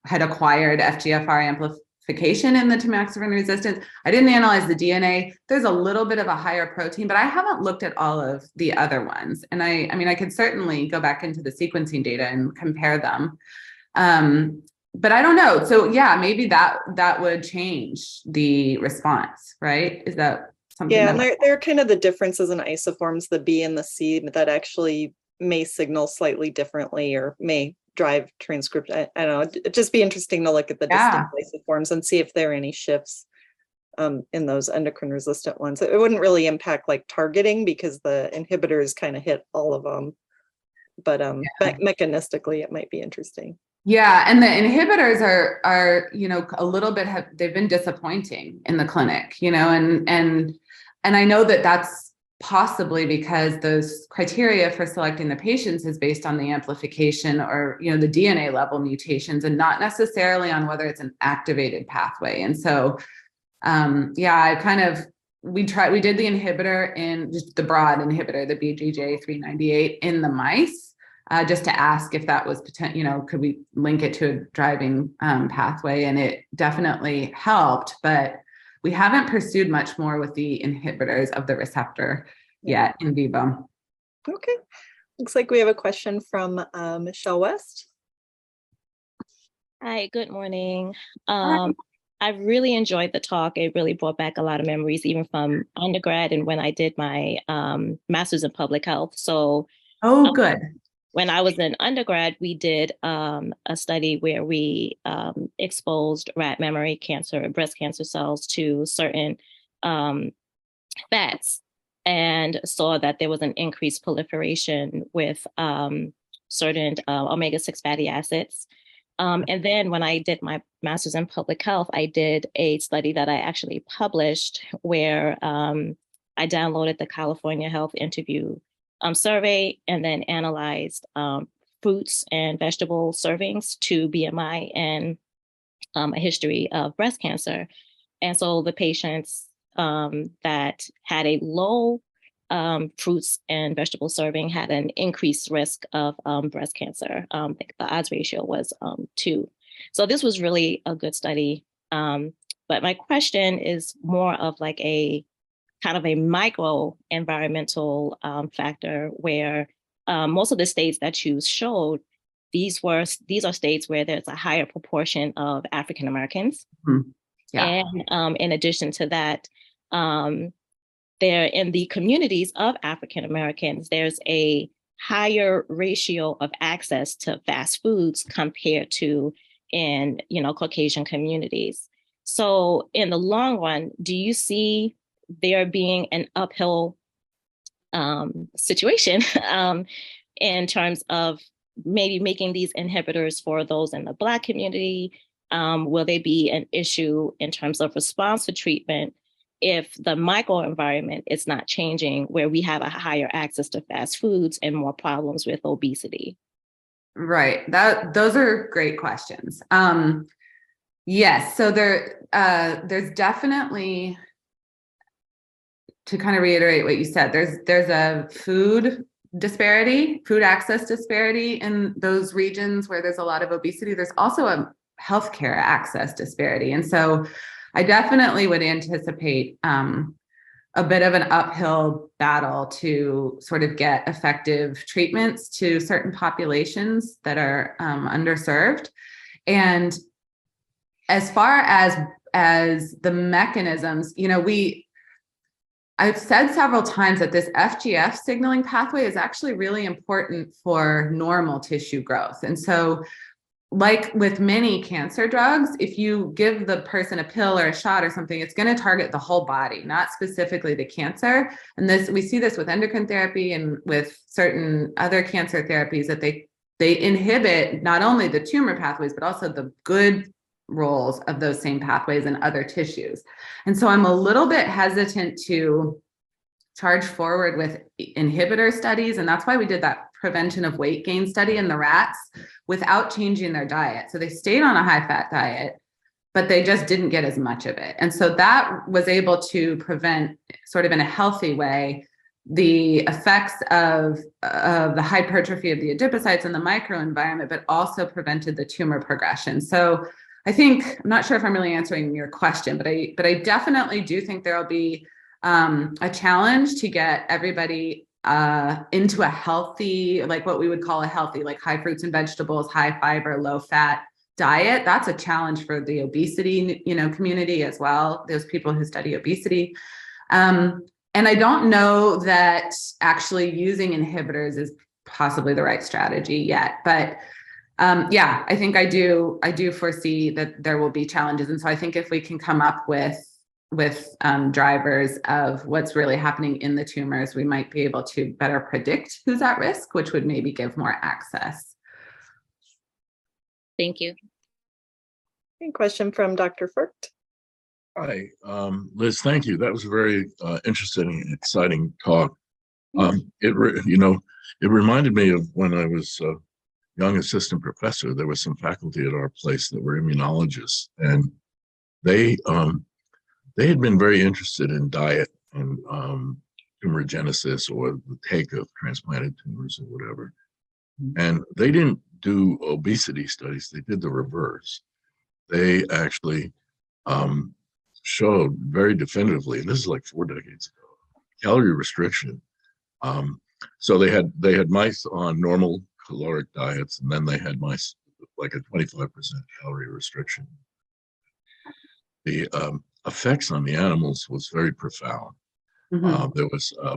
had acquired FGFR amplification in the tamoxifen resistance. I didn't analyze the DNA. There's a little bit of a higher protein, but I haven't looked at all of the other ones. And I mean, I could certainly go back into the sequencing data and compare them. But I don't know. So yeah, maybe that would change the response, right? Is that something? Yeah, and there are kind of the differences in isoforms, the B and the C, that actually may signal slightly differently or may drive transcript. I don't know. It'd just be interesting to look at the distinct isoforms and see if there are any shifts in those endocrine resistant ones. It wouldn't really impact like targeting because the inhibitors kind of hit all of them, but mechanistically it might be interesting. Yeah, and the inhibitors are you know, a little bit they've been disappointing in the clinic, you know, and I know that that's possibly because those criteria for selecting the patients is based on the amplification or, you know, the DNA level mutations, and not necessarily on whether it's an activated pathway. And so, we did the inhibitor in just the broad inhibitor, the BJJ398 in the mice, just to ask if that was you know, could we link it to a driving pathway, and it definitely helped, but we haven't pursued much more with the inhibitors of the receptor yet in vivo. Okay. Looks like we have a question from Michelle West. Hi, good morning. I really enjoyed the talk. It really brought back a lot of memories, even from undergrad and when I did my master's in public health. So, good. When I was in undergrad, we did a study where we exposed rat mammary cancer, breast cancer cells to certain fats, and saw that there was an increased proliferation with certain omega-6 fatty acids. And then when I did my master's in public health, I did a study that I actually published where I downloaded the California Health Interview survey and then analyzed fruits and vegetable servings to BMI and a history of breast cancer. And so the patients that had a low fruits and vegetable serving had an increased risk of breast cancer. I think the odds ratio was 2. So this was really a good study. But my question is more of like a kind of a micro environmental factor where most of the states that you showed, these are states where there's a higher proportion of African Americans. Mm-hmm. Yeah. And in addition to that, there in the communities of African Americans, there's a higher ratio of access to fast foods compared to in, Caucasian communities. So in the long run, do you see there being an uphill situation in terms of maybe making these inhibitors for those in the Black community? Will they be an issue in terms of response to treatment if the microenvironment is not changing, where we have a higher access to fast foods and more problems with obesity? Right. Those are great questions. Yes. So there's definitely, to kind of reiterate what you said, there's a food access disparity in those regions where there's a lot of obesity. There's also a healthcare access disparity. And so I definitely would anticipate a bit of an uphill battle to sort of get effective treatments to certain populations that are underserved. And as far as the mechanisms, I've said several times that this FGF signaling pathway is actually really important for normal tissue growth. And so, like with many cancer drugs, if you give the person a pill or a shot or something, it's going to target the whole body, not specifically the cancer. And we see this with endocrine therapy and with certain other cancer therapies, that they inhibit not only the tumor pathways, but also the good roles of those same pathways in other tissues. And so I'm a little bit hesitant to charge forward with inhibitor studies. And that's why we did that prevention of weight gain study in the rats without changing their diet. So they stayed on a high fat diet, but they just didn't get as much of it. And so that was able to prevent, sort of in a healthy way, the effects of the hypertrophy of the adipocytes in the microenvironment, but also prevented the tumor progression. So I think, I'm not sure if I'm really answering your question, but I definitely do think there'll be a challenge to get everybody into a healthy, like what we would call a healthy, like high fruits and vegetables, high fiber, low fat diet. That's a challenge for the obesity, community as well. Those people who study obesity. And I don't know that actually using inhibitors is possibly the right strategy yet, but yeah, I think I do foresee that there will be challenges. And so I think if we can come up with drivers of what's really happening in the tumors, we might be able to better predict who's at risk, which would maybe give more access. Thank you. A question from Dr. Furcht. Hi, Liz, thank you. That was a very interesting and exciting talk. It reminded me of when I was a young assistant professor. There was some faculty at our place that were immunologists, and they had been very interested in diet and tumorigenesis, or the take of transplanted tumors or whatever. And they didn't do obesity studies. They did the reverse. They actually showed very definitively, and this is like 4 decades ago, calorie restriction. So they had mice on normal caloric diets, and then they had mice like a 25% calorie restriction. The effects on the animals was very profound. There was, I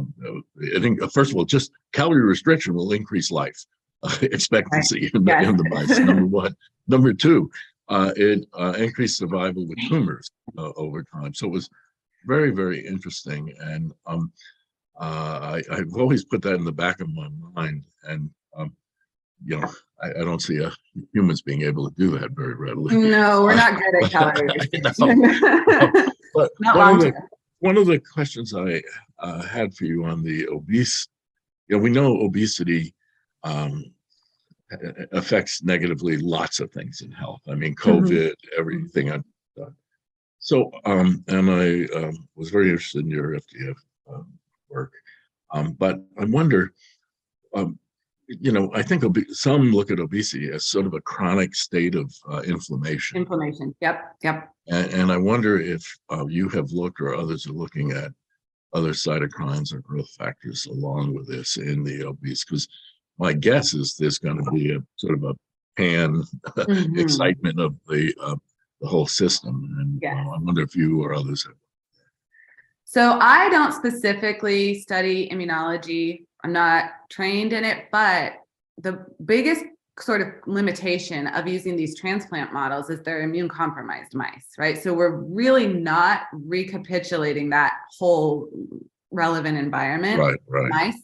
think, first of all, just calorie restriction will increase life expectancy in the mice, number one. Number two, it increased survival with tumors over time. So it was very, very interesting. And I've always put that in the back of my mind. And, I don't see humans being able to do that very readily. No, we're not good at calorie restriction. But one of the questions I had for you on the obese, we know obesity affects negatively lots of things in health. I mean, COVID, everything I've done. So, and I was very interested in your FGF work. But I wonder, I think some look at obesity as sort of a chronic state of inflammation. Inflammation, yep. And I wonder if you have looked, or others are looking at, other cytokines or growth factors along with this in the obese? Because my guess is there's going to be a sort of a pan excitement of the whole system. And Yes. I wonder if you or others have. So I don't specifically study immunology. I'm not trained in it, but the biggest sort of limitation of using these transplant models is they're immune compromised mice, right? So we're really not recapitulating that whole relevant environment. Right. Mice.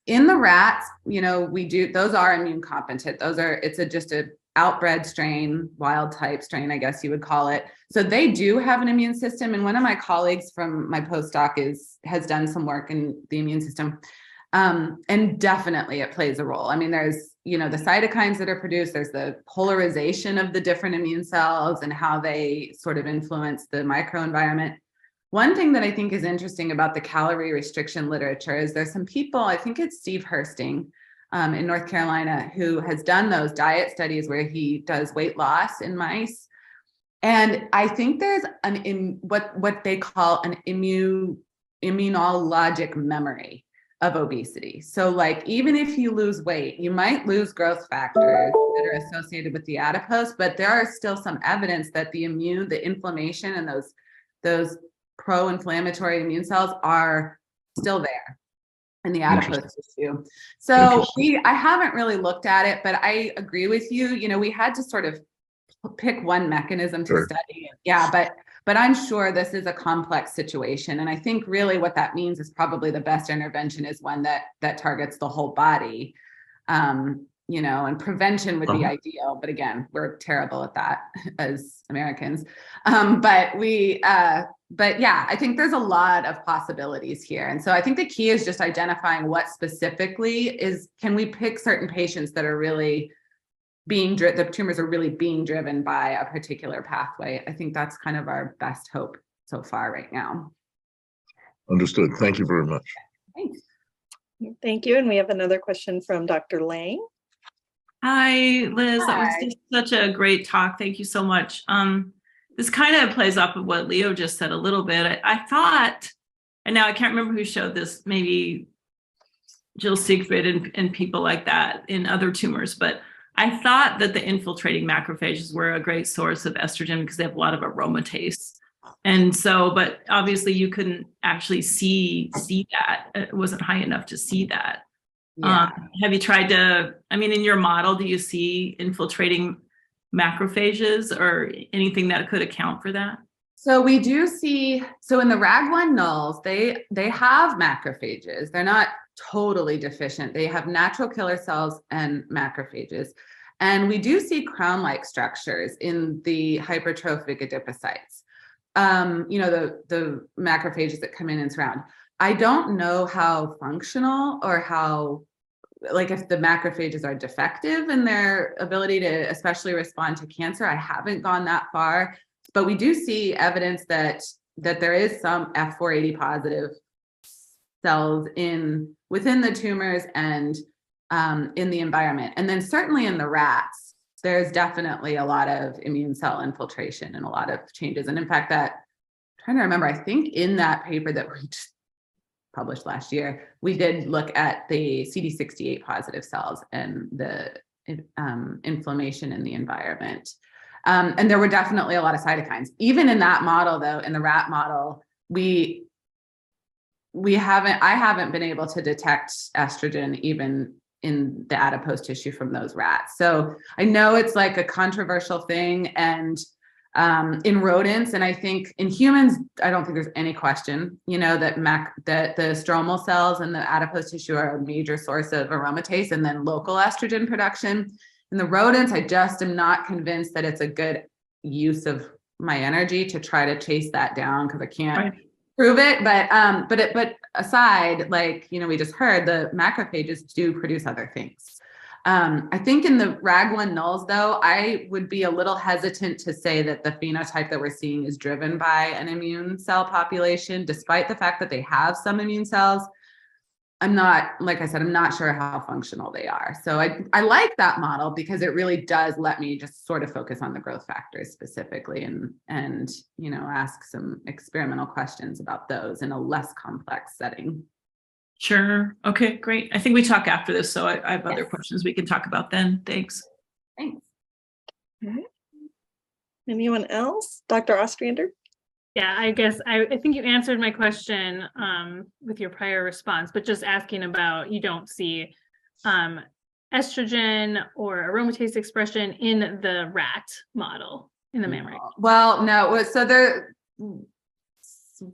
In the rats, we do, those are immune competent. It's just a outbred strain, wild type strain, I guess you would call it. So they do have an immune system. And one of my colleagues from my postdoc has done some work in the immune system. And definitely it plays a role. I mean, there's, the cytokines that are produced, there's the polarization of the different immune cells and how they sort of influence the microenvironment. One thing that I think is interesting about the calorie restriction literature is there's some people, I think it's Steve Hursting in North Carolina, who has done those diet studies where he does weight loss in mice. And I think there's what they call an immunologic memory of obesity. So like, even if you lose weight, you might lose growth factors that are associated with the adipose, but there are still some evidence that the inflammation and those pro-inflammatory immune cells are still there in the adipose tissue. So I haven't really looked at it, but I agree with you. We had to sort of pick one mechanism to study. Yeah, but I'm sure this is a complex situation. And I think really what that means is probably the best intervention is one that targets the whole body. And prevention would be ideal, but again, we're terrible at that as Americans. But yeah, I think there's a lot of possibilities here. And so I think the key is just identifying what specifically can we pick certain patients that are really the tumors are really being driven by a particular pathway. I think that's kind of our best hope so far right now. Understood. Thank you very much. Thanks. Thank you. And we have another question from Dr. Lang. Hi, Liz. That was just such a great talk. Thank you so much. This kind of plays off of what Leo just said a little bit. I thought, and now I can't remember who showed this, maybe Jill Siegfried and people like that in other tumors, but I thought that the infiltrating macrophages were a great source of estrogen because they have a lot of aromatase. And so, but obviously you couldn't actually see that. It wasn't high enough to see that. Yeah. Have you tried to, in your model, do you see infiltrating macrophages or anything that could account for that? So we do see, in the RAG1 nulls, they have macrophages. They're not totally deficient. They have natural killer cells and macrophages. And we do see crown-like structures in the hypertrophic adipocytes. The macrophages that come in and surround. I don't know how functional or how, if the macrophages are defective in their ability to especially respond to cancer. I haven't gone that far, but we do see evidence that there is some F480 positive cells within the tumors and in the environment. And then certainly in the rats, there's definitely a lot of immune cell infiltration and a lot of changes. And in fact, I'm trying to remember, I think in that paper that we just published last year, we did look at the CD68 positive cells and the inflammation in the environment. And there were definitely a lot of cytokines. Even in that model, though, in the rat model, I haven't been able to detect estrogen even in the adipose tissue from those rats. So I know it's like a controversial thing, and in rodents, and I think in humans, I don't think there's any question, that the stromal cells and the adipose tissue are a major source of aromatase and then local estrogen production. In the rodents, I just am not convinced that it's a good use of my energy to try to chase that down because I can't prove it. But aside, we just heard, the macrophages do produce other things. I think in the RAG1 nulls, though, I would be a little hesitant to say that the phenotype that we're seeing is driven by an immune cell population, despite the fact that they have some immune cells. I'm not, like I said, I'm not sure how functional they are. So I like that model because it really does let me just sort of focus on the growth factors specifically and you know, ask some experimental questions about those in a less complex setting. Sure. Okay, great. I think we talk after this, so I have other questions we can talk about then. Thanks. Thanks. Okay. Anyone else? Dr. Ostrander? Yeah, I guess I think you answered my question with your prior response, but just asking about, you don't see estrogen or aromatase expression in the rat model, in the mammary. Well, no, so they're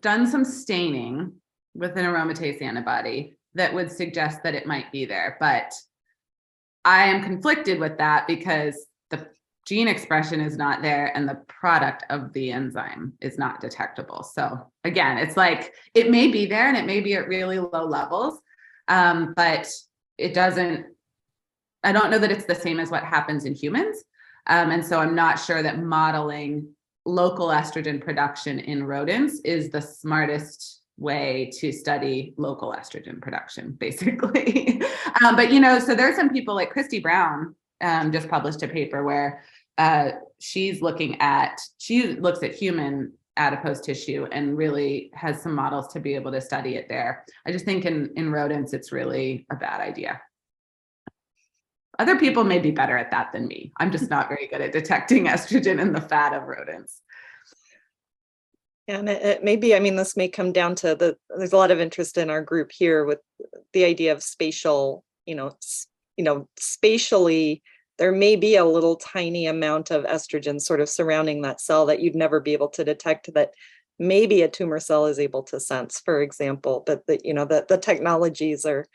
done some staining with an aromatase antibody that would suggest that it might be there, but I am conflicted with that because the gene expression is not there and the product of the enzyme is not detectable. So again, it's like, it may be there and it may be at really low levels, but it doesn't, I don't know that it's the same as what happens in humans. And so I'm not sure that modeling local estrogen production in rodents is the smartest way to study local estrogen production, basically. But, you know, so there's some people like Christy Brown just published a paper where she looks at human adipose tissue and really has some models to be able to study it there. I just think in rodents, it's really a bad idea. Other people may be better at that than me. I'm just not very good at detecting estrogen in the fat of rodents. And it may be, I mean, this may come down to there's a lot of interest in our group here with the idea of spatial, spatially, there may be a little tiny amount of estrogen sort of surrounding that cell that you'd never be able to detect, that maybe a tumor cell is able to sense, for example, but the technologies are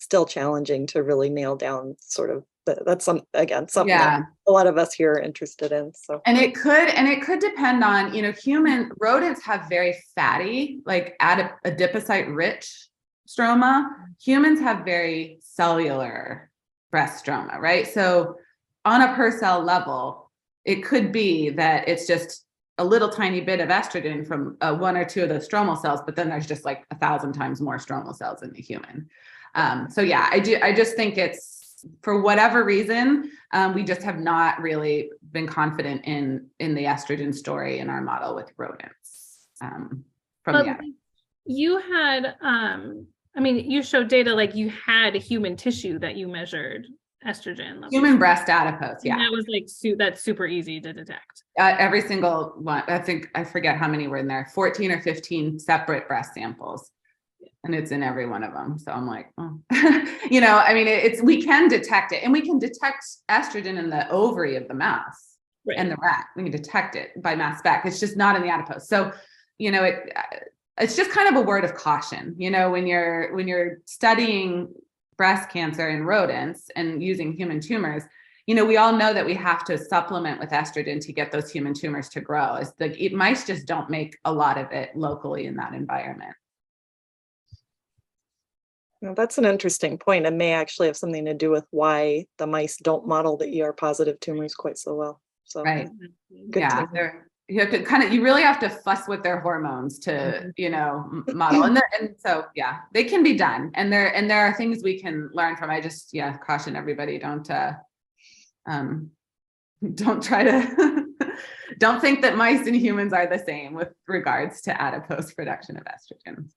still challenging to really nail down sort of. That's something that a lot of us here are interested in. So, and it could depend on, human rodents have very fatty, like adipocyte rich stroma. Humans have very cellular breast stroma, right? So on a per cell level, it could be that it's just a little tiny bit of estrogen from one or two of those stromal cells, but then there's just like 1,000 times more stromal cells in the human. So yeah, I just think it's, for whatever reason, we just have not really been confident in the estrogen story in our model with rodents. You had, you showed data like you had human tissue that you measured estrogen levels. Human breast adipose, yeah. And that was like, that's super easy to detect. Every single one, I forget how many were in there, 14 or 15 separate breast samples. And it's in every one of them. So I'm like, oh. We can detect it, and we can detect estrogen in the ovary of the mouse and the rat. We can detect it by mass spec. It's just not in the adipose. So, it's just kind of a word of caution, when you're studying breast cancer in rodents and using human tumors, we all know that we have to supplement with estrogen to get those human tumors to grow. It's like mice just don't make a lot of it locally in that environment. Now, that's an interesting point. It may actually have something to do with why the mice don't model the ER positive tumors quite so well. So, right. Yeah. You have to you really have to fuss with their hormones to, model. And so, yeah, they can be done. And there are things we can learn from. I just, caution everybody, don't try to, don't think that mice and humans are the same with regards to adipose production of estrogen.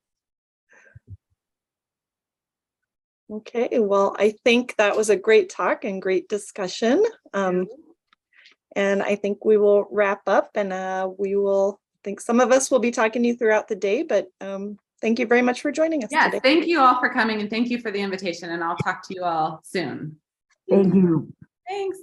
Okay, well, I think that was a great talk and great discussion. And I think we will wrap up, and I think some of us will be talking to you throughout the day, but thank you very much for joining us today. Thank you all for coming, and thank you for the invitation, and I'll talk to you all soon. Thank you. Thanks.